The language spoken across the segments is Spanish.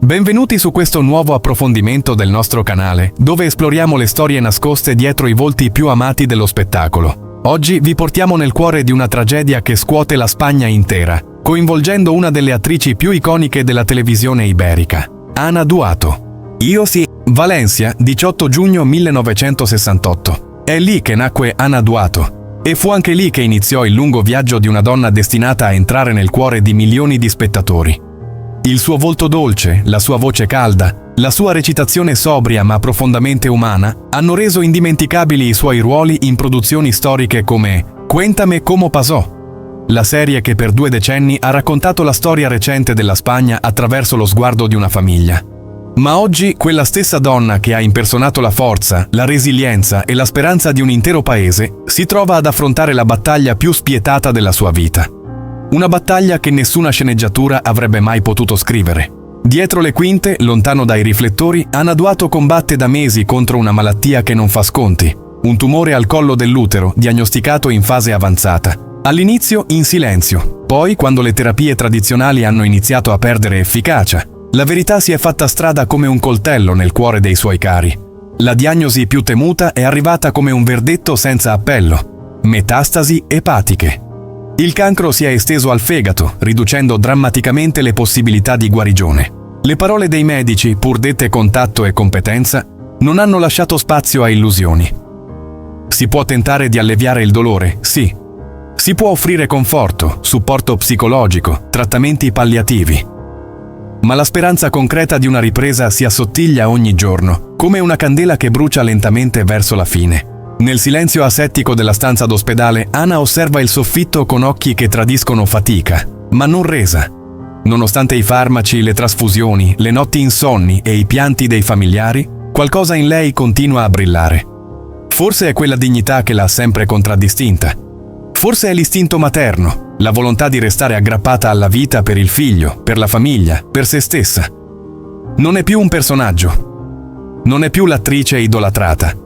Benvenuti su questo nuovo approfondimento del nostro canale, dove esploriamo le storie nascoste dietro i volti più amati dello spettacolo. Oggi vi portiamo nel cuore di una tragedia che scuote la Spagna intera, coinvolgendo una delle attrici più iconiche della televisione iberica, Ana Duato. Valencia, 18 giugno 1968. È lì che nacque Ana Duato. E fu anche lì che iniziò il lungo viaggio di una donna destinata a entrare nel cuore di milioni di spettatori. Il suo volto dolce, la sua voce calda, la sua recitazione sobria ma profondamente umana hanno reso indimenticabili i suoi ruoli in produzioni storiche come Cuéntame cómo pasó, la serie che per 2 decenni ha raccontato la storia recente della Spagna attraverso lo sguardo di una famiglia. Ma oggi quella stessa donna che ha impersonato la forza, la resilienza e la speranza di un intero paese si trova ad affrontare la battaglia più spietata della sua vita. Una battaglia che nessuna sceneggiatura avrebbe mai potuto scrivere. Dietro le quinte, lontano dai riflettori, Ana Duato combatte da mesi contro una malattia che non fa sconti, un tumore al collo dell'utero diagnosticato in fase avanzata. All'inizio in silenzio, poi quando le terapie tradizionali hanno iniziato a perdere efficacia, la verità si è fatta strada come un coltello nel cuore dei suoi cari. La diagnosi più temuta è arrivata come un verdetto senza appello: metastasi epatiche. Il cancro si è esteso al fegato, riducendo drammaticamente le possibilità di guarigione. Le parole dei medici, pur dette con tatto e competenza, non hanno lasciato spazio a illusioni. Si può tentare di alleviare il dolore, sì. Si può offrire conforto, supporto psicologico, trattamenti palliativi. Ma la speranza concreta di una ripresa si assottiglia ogni giorno, come una candela che brucia lentamente verso la fine. Nel silenzio asettico della stanza d'ospedale, Ana osserva il soffitto con occhi che tradiscono fatica, ma non resa. Nonostante i farmaci, le trasfusioni, le notti insonni e i pianti dei familiari, qualcosa in lei continua a brillare. Forse è quella dignità che l'ha sempre contraddistinta. Forse è l'istinto materno, la volontà di restare aggrappata alla vita per il figlio, per la famiglia, per se stessa. Non è più un personaggio. Non è più l'attrice idolatrata.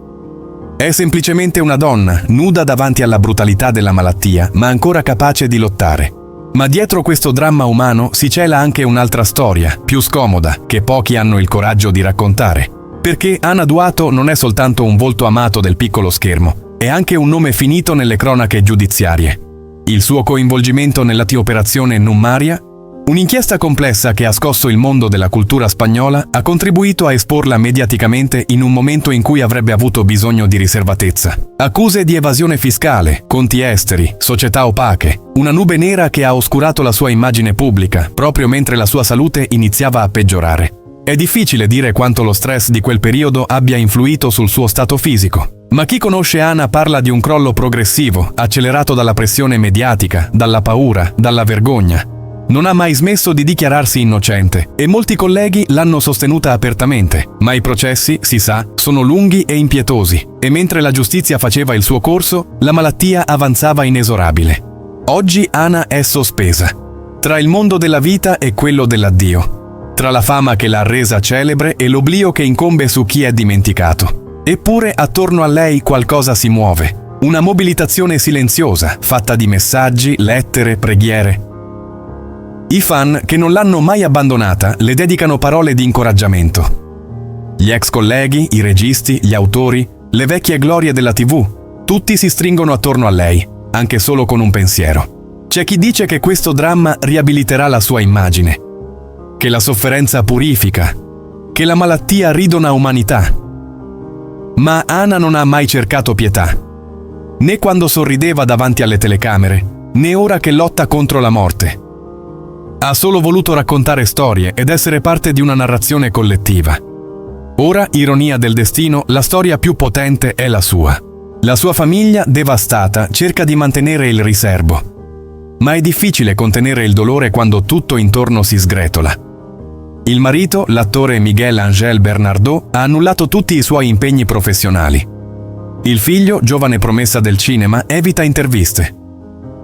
È semplicemente una donna, nuda davanti alla brutalità della malattia, ma ancora capace di lottare. Ma dietro questo dramma umano si cela anche un'altra storia, più scomoda, che pochi hanno il coraggio di raccontare. Perché Ana Duato non è soltanto un volto amato del piccolo schermo, è anche un nome finito nelle cronache giudiziarie. Il suo coinvolgimento nella operazione Nummaria, un'inchiesta complessa che ha scosso il mondo della cultura spagnola, ha contribuito a esporla mediaticamente in un momento in cui avrebbe avuto bisogno di riservatezza. Accuse di evasione fiscale, conti esteri, società opache, una nube nera che ha oscurato la sua immagine pubblica, proprio mentre la sua salute iniziava a peggiorare. È difficile dire quanto lo stress di quel periodo abbia influito sul suo stato fisico. Ma chi conosce Ana parla di un crollo progressivo, accelerato dalla pressione mediatica, dalla paura, dalla vergogna. Non ha mai smesso di dichiararsi innocente e molti colleghi l'hanno sostenuta apertamente, ma i processi, si sa, sono lunghi e impietosi e mentre la giustizia faceva il suo corso, la malattia avanzava inesorabile. Oggi Ana è sospesa, tra il mondo della vita e quello dell'addio, tra la fama che l'ha resa celebre e l'oblio che incombe su chi è dimenticato. Eppure attorno a lei qualcosa si muove, una mobilitazione silenziosa, fatta di messaggi, lettere, preghiere. I fan, che non l'hanno mai abbandonata, le dedicano parole di incoraggiamento. Gli ex colleghi, i registi, gli autori, le vecchie glorie della TV, tutti si stringono attorno a lei, anche solo con un pensiero. C'è chi dice che questo dramma riabiliterà la sua immagine, che la sofferenza purifica, che la malattia ridona umanità. Ma Ana non ha mai cercato pietà, né quando sorrideva davanti alle telecamere, né ora che lotta contro la morte. Ha solo voluto raccontare storie ed essere parte di una narrazione collettiva. Ora, ironia del destino, la storia più potente è la sua. La sua famiglia, devastata, cerca di mantenere il riserbo. Ma è difficile contenere il dolore quando tutto intorno si sgretola. Il marito, l'attore Miguel Ángel Bernardó, ha annullato tutti i suoi impegni professionali. Il figlio, giovane promessa del cinema, evita interviste.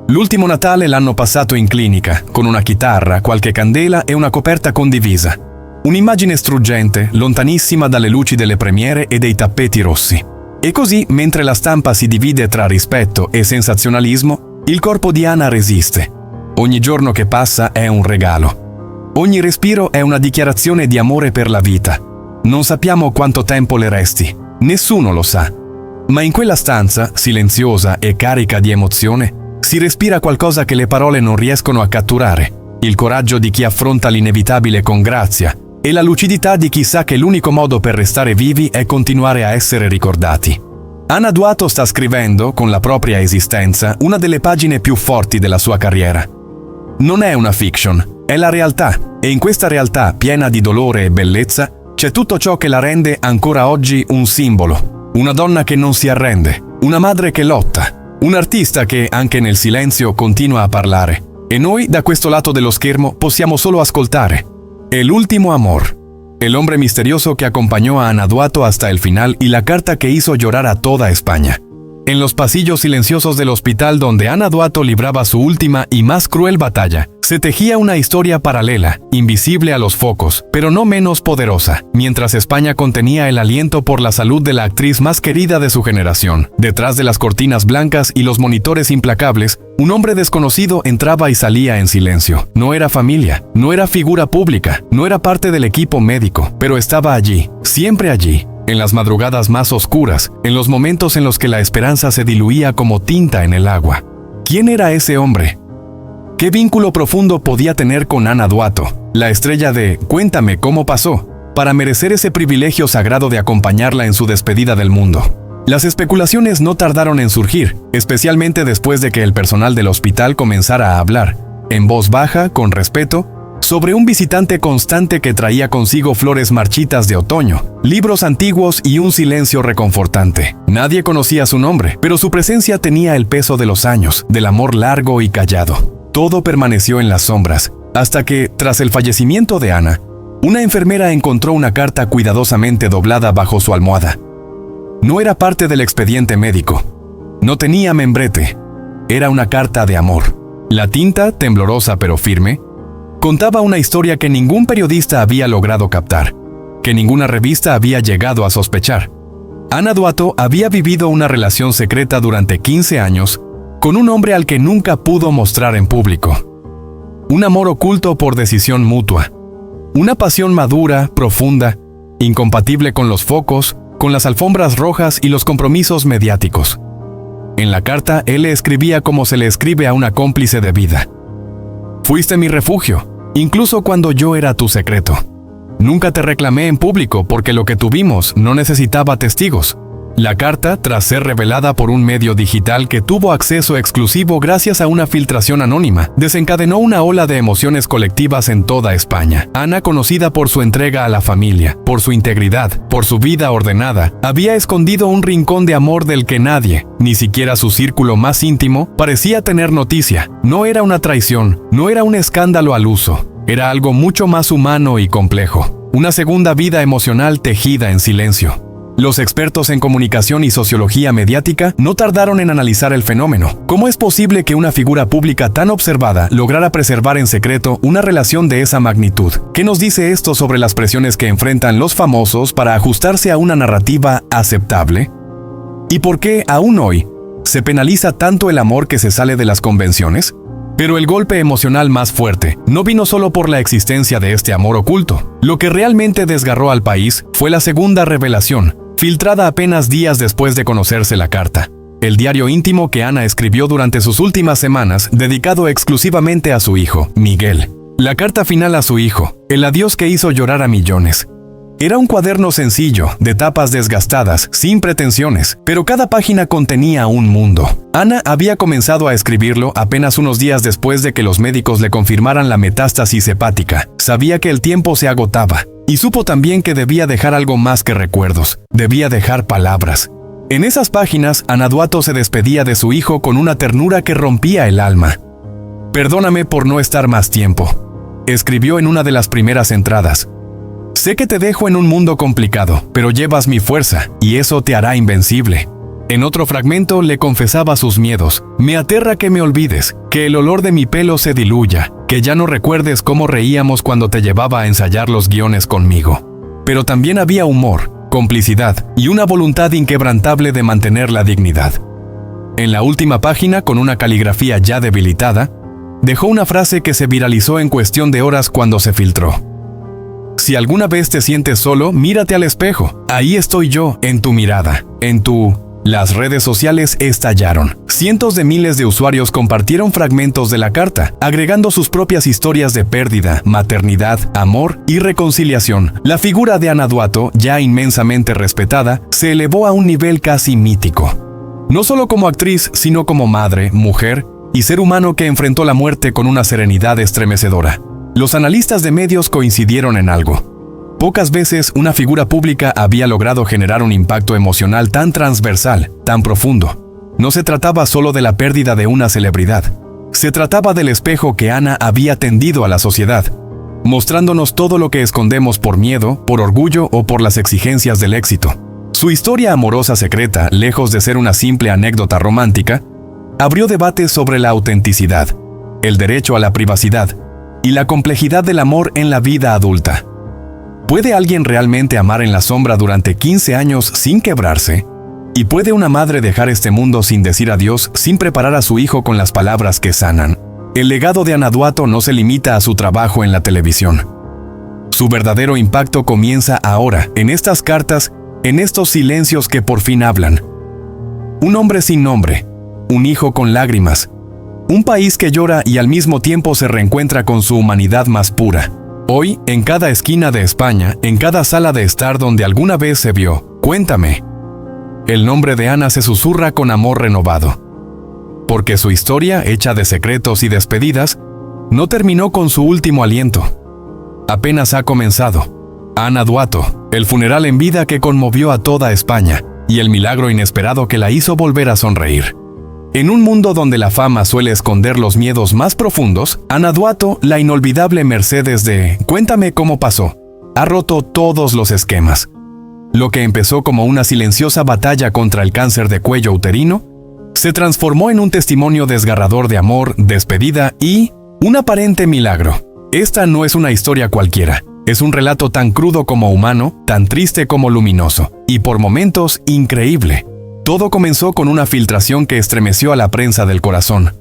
L'ultimo Natale l'hanno passato in clinica, con una chitarra, qualche candela e una coperta condivisa. Un'immagine struggente, lontanissima dalle luci delle premiere e dei tappeti rossi. E così, mentre la stampa si divide tra rispetto e sensazionalismo, il corpo di Ana resiste. Ogni giorno che passa è un regalo. Ogni respiro è una dichiarazione di amore per la vita. Non sappiamo quanto tempo le resti, nessuno lo sa. Ma in quella stanza, silenziosa e carica di emozione, si respira qualcosa che le parole non riescono a catturare. Il coraggio di chi affronta l'inevitabile con grazia e la lucidità di chi sa che l'unico modo per restare vivi è continuare a essere ricordati. Anna Duato sta scrivendo, con la propria esistenza, una delle pagine più forti della sua carriera. Non è una fiction, è la realtà, e in questa realtà piena di dolore e bellezza c'è tutto ciò che la rende ancora oggi un simbolo, una donna che non si arrende, una madre che lotta, un artista che, anche nel silenzio, continua a parlare, e noi, da questo lato dello schermo, possiamo solo ascoltare. El último amor. El hombre misterioso que acompañó a Ana Duato hasta el final y la carta que hizo llorar a toda España. En los pasillos silenciosos del hospital donde Ana Duato libraba su última y más cruel batalla, se tejía una historia paralela, invisible a los focos, pero no menos poderosa. Mientras España contenía el aliento por la salud de la actriz más querida de su generación, detrás de las cortinas blancas y los monitores implacables, un hombre desconocido entraba y salía en silencio. No era familia, no era figura pública, no era parte del equipo médico, pero estaba allí, siempre allí. En las madrugadas más oscuras, en los momentos en los que la esperanza se diluía como tinta en el agua. ¿Quién era ese hombre? ¿Qué vínculo profundo podía tener con Ana Duato, la estrella de Cuéntame cómo pasó, para merecer ese privilegio sagrado de acompañarla en su despedida del mundo? Las especulaciones no tardaron en surgir, especialmente después de que el personal del hospital comenzara a hablar, en voz baja, con respeto, sobre un visitante constante que traía consigo flores marchitas de otoño, libros antiguos y un silencio reconfortante. Nadie conocía su nombre, pero su presencia tenía el peso de los años, del amor largo y callado. Todo permaneció en las sombras, hasta que, tras el fallecimiento de Ana, una enfermera encontró una carta cuidadosamente doblada bajo su almohada. No era parte del expediente médico. No tenía membrete. Era una carta de amor. La tinta, temblorosa pero firme, contaba una historia que ningún periodista había logrado captar, que ninguna revista había llegado a sospechar. Ana Duato había vivido una relación secreta durante 15 años con un hombre al que nunca pudo mostrar en público. Un amor oculto por decisión mutua. Una pasión madura, profunda, incompatible con los focos, con las alfombras rojas y los compromisos mediáticos. En la carta, él le escribía como se le escribe a una cómplice de vida. Fuiste mi refugio, incluso cuando yo era tu secreto. Nunca te reclamé en público porque lo que tuvimos no necesitaba testigos. La carta, tras ser revelada por un medio digital que tuvo acceso exclusivo gracias a una filtración anónima, desencadenó una ola de emociones colectivas en toda España. Ana, conocida por su entrega a la familia, por su integridad, por su vida ordenada, había escondido un rincón de amor del que nadie, ni siquiera su círculo más íntimo, parecía tener noticia. No era una traición, no era un escándalo al uso, era algo mucho más humano y complejo. Una segunda vida emocional tejida en silencio. Los expertos en comunicación y sociología mediática no tardaron en analizar el fenómeno. ¿Cómo es posible que una figura pública tan observada lograra preservar en secreto una relación de esa magnitud? ¿Qué nos dice esto sobre las presiones que enfrentan los famosos para ajustarse a una narrativa aceptable? ¿Y por qué, aún hoy, se penaliza tanto el amor que se sale de las convenciones? Pero el golpe emocional más fuerte no vino solo por la existencia de este amor oculto. Lo que realmente desgarró al país fue la segunda revelación, filtrada apenas días después de conocerse la carta. El diario íntimo que Ana escribió durante sus últimas semanas, dedicado exclusivamente a su hijo, Miguel. La carta final a su hijo, el adiós que hizo llorar a millones. Era un cuaderno sencillo, de tapas desgastadas, sin pretensiones, pero cada página contenía un mundo. Ana había comenzado a escribirlo apenas unos días después de que los médicos le confirmaran la metástasis hepática. Sabía que el tiempo se agotaba, y supo también que debía dejar algo más que recuerdos, debía dejar palabras. En esas páginas, Ana Duato se despedía de su hijo con una ternura que rompía el alma. «Perdóname por no estar más tiempo», escribió en una de las primeras entradas. «Sé que te dejo en un mundo complicado, pero llevas mi fuerza, y eso te hará invencible». En otro fragmento le confesaba sus miedos. «Me aterra que me olvides, que el olor de mi pelo se diluya, que ya no recuerdes cómo reíamos cuando te llevaba a ensayar los guiones conmigo». Pero también había humor, complicidad y una voluntad inquebrantable de mantener la dignidad. En la última página, con una caligrafía ya debilitada, dejó una frase que se viralizó en cuestión de horas cuando se filtró. Si alguna vez te sientes solo, mírate al espejo. Ahí estoy yo, en tu mirada, Las redes sociales estallaron. Cientos de miles de usuarios compartieron fragmentos de la carta, agregando sus propias historias de pérdida, maternidad, amor y reconciliación. La figura de Ana Duato, ya inmensamente respetada, se elevó a un nivel casi mítico. No solo como actriz, sino como madre, mujer y ser humano que enfrentó la muerte con una serenidad estremecedora. Los analistas de medios coincidieron en algo. Pocas veces una figura pública había logrado generar un impacto emocional tan transversal, tan profundo. No se trataba solo de la pérdida de una celebridad. Se trataba del espejo que Ana había tendido a la sociedad, mostrándonos todo lo que escondemos por miedo, por orgullo o por las exigencias del éxito. Su historia amorosa secreta, lejos de ser una simple anécdota romántica, abrió debates sobre la autenticidad, el derecho a la privacidad y la complejidad del amor en la vida adulta. ¿Puede alguien realmente amar en la sombra durante 15 años sin quebrarse? ¿Y puede una madre dejar este mundo sin decir adiós, sin preparar a su hijo con las palabras que sanan? El legado de Ana Duato no se limita a su trabajo en la televisión. Su verdadero impacto comienza ahora, en estas cartas, en estos silencios que por fin hablan. Un hombre sin nombre, un hijo con lágrimas, un país que llora y al mismo tiempo se reencuentra con su humanidad más pura. Hoy, en cada esquina de España, en cada sala de estar donde alguna vez se vio, Cuéntame, el nombre de Ana se susurra con amor renovado. Porque su historia, hecha de secretos y despedidas, no terminó con su último aliento. Apenas ha comenzado. Ana Duato, el funeral en vida que conmovió a toda España, y el milagro inesperado que la hizo volver a sonreír. En un mundo donde la fama suele esconder los miedos más profundos, Ana Duato, la inolvidable Mercedes de Cuéntame cómo pasó, ha roto todos los esquemas. Lo que empezó como una silenciosa batalla contra el cáncer de cuello uterino, se transformó en un testimonio desgarrador de amor, despedida y un aparente milagro. Esta no es una historia cualquiera, es un relato tan crudo como humano, tan triste como luminoso, y por momentos increíble. Todo comenzó con una filtración que estremeció a la prensa del corazón.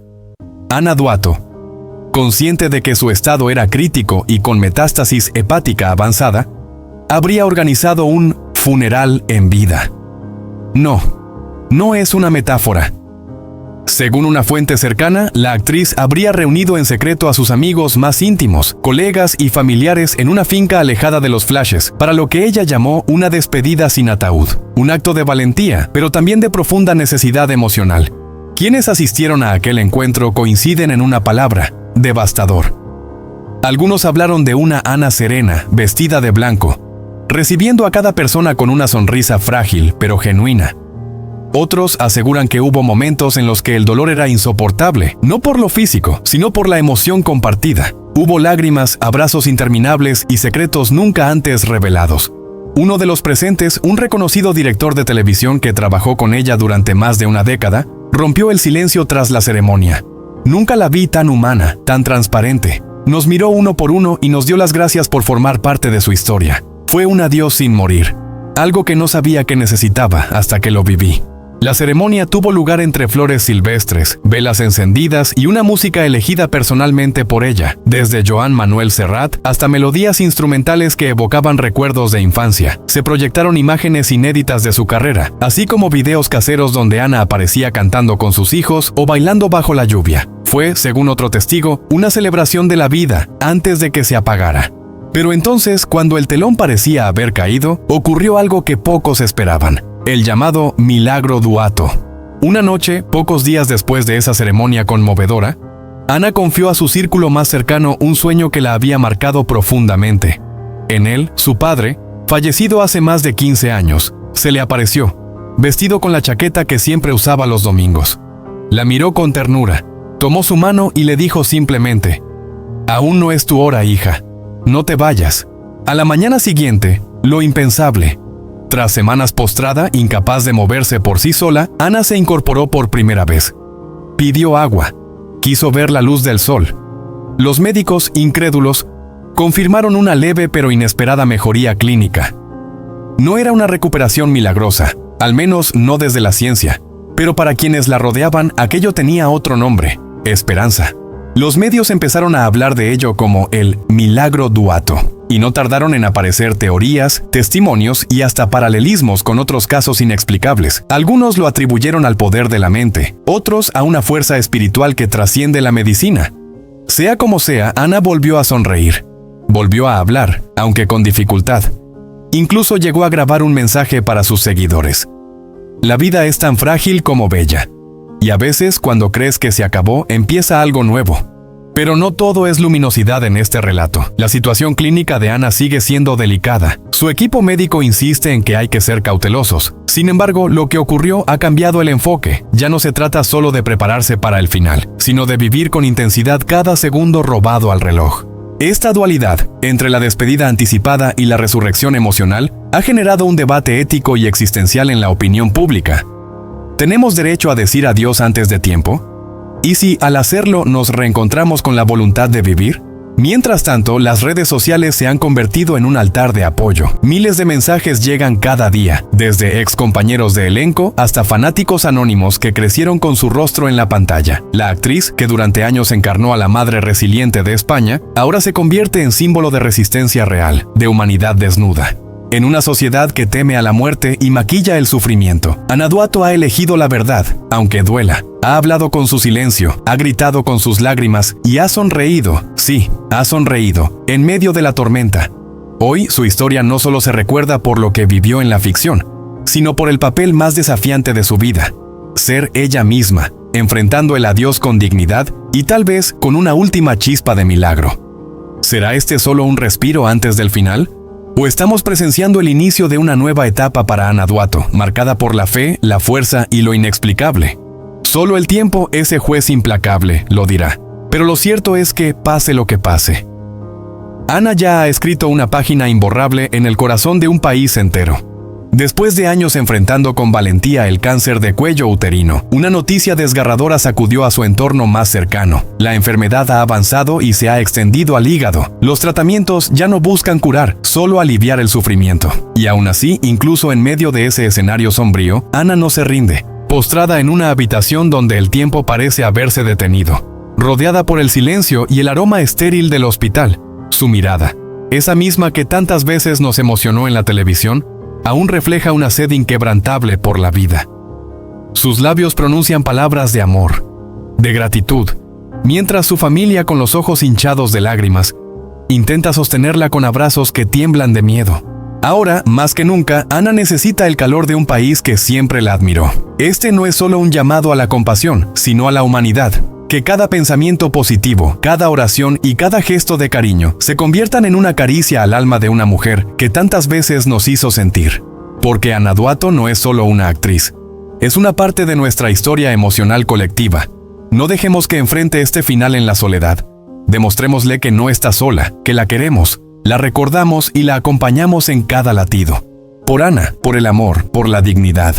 Ana Duato, consciente de que su estado era crítico y con metástasis hepática avanzada, habría organizado un funeral en vida. No es una metáfora. Según una fuente cercana, la actriz habría reunido en secreto a sus amigos más íntimos, colegas y familiares en una finca alejada de los flashes, para lo que ella llamó una despedida sin ataúd. Un acto de valentía, pero también de profunda necesidad emocional. Quienes asistieron a aquel encuentro coinciden en una palabra: devastador. Algunos hablaron de una Ana serena, vestida de blanco, recibiendo a cada persona con una sonrisa frágil pero genuina. Otros aseguran que hubo momentos en los que el dolor era insoportable, no por lo físico, sino por la emoción compartida. Hubo lágrimas, abrazos interminables y secretos nunca antes revelados. Uno de los presentes, un reconocido director de televisión que trabajó con ella durante más de una década, rompió el silencio tras la ceremonia. Nunca la vi tan humana, tan transparente. Nos miró uno por uno y nos dio las gracias por formar parte de su historia. Fue un adiós sin morir, algo que no sabía que necesitaba hasta que lo viví. La ceremonia tuvo lugar entre flores silvestres, velas encendidas y una música elegida personalmente por ella, desde Joan Manuel Serrat hasta melodías instrumentales que evocaban recuerdos de infancia. Se proyectaron imágenes inéditas de su carrera, así como videos caseros donde Ana aparecía cantando con sus hijos o bailando bajo la lluvia. Fue, según otro testigo, una celebración de la vida antes de que se apagara. Pero entonces, cuando el telón parecía haber caído, ocurrió algo que pocos esperaban. El llamado Milagro Duato. Una noche, pocos días después de esa ceremonia conmovedora, Ana confió a su círculo más cercano un sueño que la había marcado profundamente. En él, su padre, fallecido hace más de 15 años, se le apareció, vestido con la chaqueta que siempre usaba los domingos. La miró con ternura, tomó su mano y le dijo simplemente: «Aún no es tu hora, hija. No te vayas». A la mañana siguiente, lo impensable. Tras semanas postrada, incapaz de moverse por sí sola, Ana se incorporó por primera vez. Pidió agua. Quiso ver la luz del sol. Los médicos, incrédulos, confirmaron una leve pero inesperada mejoría clínica. No era una recuperación milagrosa, al menos no desde la ciencia, pero para quienes la rodeaban aquello tenía otro nombre: esperanza. Los medios empezaron a hablar de ello como el milagro Duato, y no tardaron en aparecer teorías, testimonios y hasta paralelismos con otros casos inexplicables. Algunos lo atribuyeron al poder de la mente, otros a una fuerza espiritual que trasciende la medicina. Sea como sea, Ana volvió a sonreír. Volvió a hablar, aunque con dificultad. Incluso llegó a grabar un mensaje para sus seguidores. La vida es tan frágil como bella. Y a veces, cuando crees que se acabó, empieza algo nuevo. Pero no todo es luminosidad en este relato. La situación clínica de Ana sigue siendo delicada. Su equipo médico insiste en que hay que ser cautelosos. Sin embargo, lo que ocurrió ha cambiado el enfoque. Ya no se trata solo de prepararse para el final, sino de vivir con intensidad cada segundo robado al reloj. Esta dualidad, entre la despedida anticipada y la resurrección emocional, ha generado un debate ético y existencial en la opinión pública. ¿Tenemos derecho a decir adiós antes de tiempo? ¿Y si al hacerlo nos reencontramos con la voluntad de vivir? Mientras tanto, las redes sociales se han convertido en un altar de apoyo. Miles de mensajes llegan cada día, desde ex compañeros de elenco hasta fanáticos anónimos que crecieron con su rostro en la pantalla. La actriz, que durante años encarnó a la madre resiliente de España, ahora se convierte en símbolo de resistencia real, de humanidad desnuda. En una sociedad que teme a la muerte y maquilla el sufrimiento, Ana Duato ha elegido la verdad, aunque duela. Ha hablado con su silencio, ha gritado con sus lágrimas y ha sonreído, sí, ha sonreído, en medio de la tormenta. Hoy su historia no solo se recuerda por lo que vivió en la ficción, sino por el papel más desafiante de su vida: ser ella misma, enfrentando el adiós con dignidad y tal vez con una última chispa de milagro. ¿Será este solo un respiro antes del final? ¿O estamos presenciando el inicio de una nueva etapa para Ana Duato, marcada por la fe, la fuerza y lo inexplicable? Solo el tiempo, ese juez implacable, lo dirá. Pero lo cierto es que, pase lo que pase, Ana ya ha escrito una página imborrable en el corazón de un país entero. Después de años enfrentando con valentía el cáncer de cuello uterino, una noticia desgarradora sacudió a su entorno más cercano. La enfermedad ha avanzado y se ha extendido al hígado. Los tratamientos ya no buscan curar, solo aliviar el sufrimiento. Y aún así, incluso en medio de ese escenario sombrío, Ana no se rinde. Postrada en una habitación donde el tiempo parece haberse detenido, rodeada por el silencio y el aroma estéril del hospital, su mirada, esa misma que tantas veces nos emocionó en la televisión, aún refleja una sed inquebrantable por la vida. Sus labios pronuncian palabras de amor, de gratitud, mientras su familia, con los ojos hinchados de lágrimas, intenta sostenerla con abrazos que tiemblan de miedo. Ahora, más que nunca, Ana necesita el calor de un país que siempre la admiró. Este no es solo un llamado a la compasión, sino a la humanidad. Que cada pensamiento positivo, cada oración y cada gesto de cariño se conviertan en una caricia al alma de una mujer que tantas veces nos hizo sentir. Porque Ana Duato no es solo una actriz, es una parte de nuestra historia emocional colectiva. No dejemos que enfrente este final en la soledad. Demostrémosle que no está sola, que la queremos, la recordamos y la acompañamos en cada latido. Por Ana, por el amor, por la dignidad.